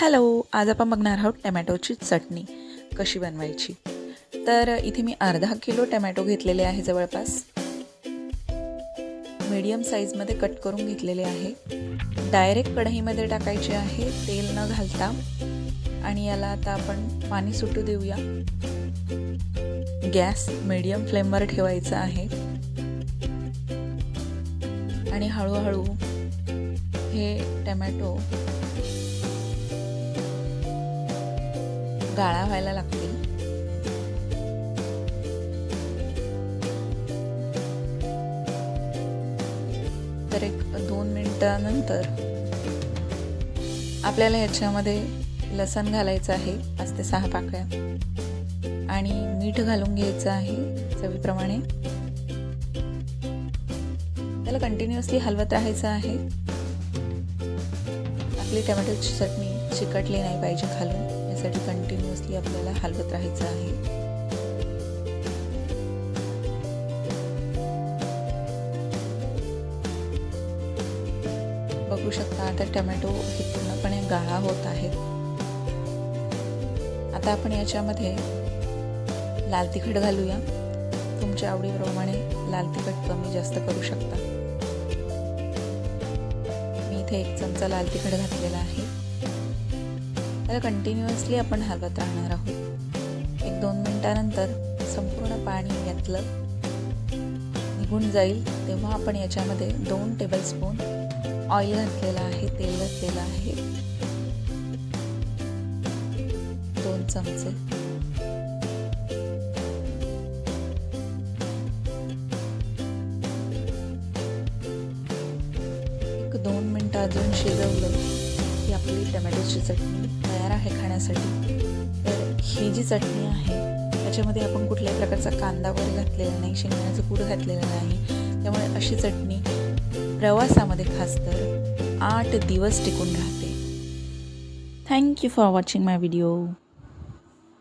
Hello, आज आपण बघणार आहोत टमॅटोची चटणी कशी बनवायची। तर इथे मी अर्धा किलो टमॅटो घेतलेले आहे, जवळपास मीडियम साईजमध्ये कट करून घेतलेले आहे। डायरेक्ट कढईमध्ये टाकायचे आहे, तेल न घालता। आणि याला आता आपण पाणी सुटू देऊया। गॅस मीडियम फ्लेमवर ठेवायचा आहे आणि हळूहळू हे टमॅटो गाळा व्हायला लागतील। तर एक 2 मिनिटानंतर आपल्याला याच्यामध्ये लसूण घालायचं आहे, 5 ते 6 पाकळ्या, आणि मीठ घालून घ्यायचं आहे चवीप्रमाणे। त्याला कंटिन्युअसली हलवत राहायचं आहे। आपली टोमॅटोची चटणी चिकटली नाही पाहिजे खालून, यासाठी कंटिन्युअसली आपल्याला हलवत राहायचं आहे। बघू शकता आता टोमॅटो हे पूर्णपणे गाळा होत आहेत। आता आपण याच्यामध्ये लाल तिखट घालूया। तुमच्या आवडीप्रमाणे लाल तिखट कमी जास्त करू शकता। मी इथे 1 चमचा लाल तिखट घातलेला आहे। त्याला कंटिन्युअसली आपण हलवत राहणार आहोत। 1-2 मिनिटानंतर संपूर्ण पाणी यातलं निघून जाईल, तेव्हा आपण याच्यामध्ये 2 टेबलस्पून ऑइल घातलेलं आहे, तेल घातलेलं आहे, 2 चमचे। एक 2 मिनिटं अजून शिजवलं की आपली टोमॅटोची चटणी तयार आहे खाण्यासाठी। तर ही जी चटणी आहे त्याच्यामध्ये आपण कुठल्याही प्रकारचा कांदा वगैरे घातलेला नाही, शेंगदाण्याचं कूट घातलेलं नाही, त्यामुळे अशी चटणी प्रवासामध्ये खास तर 8 दिवस टिकून राहते। Thank you for watching my video.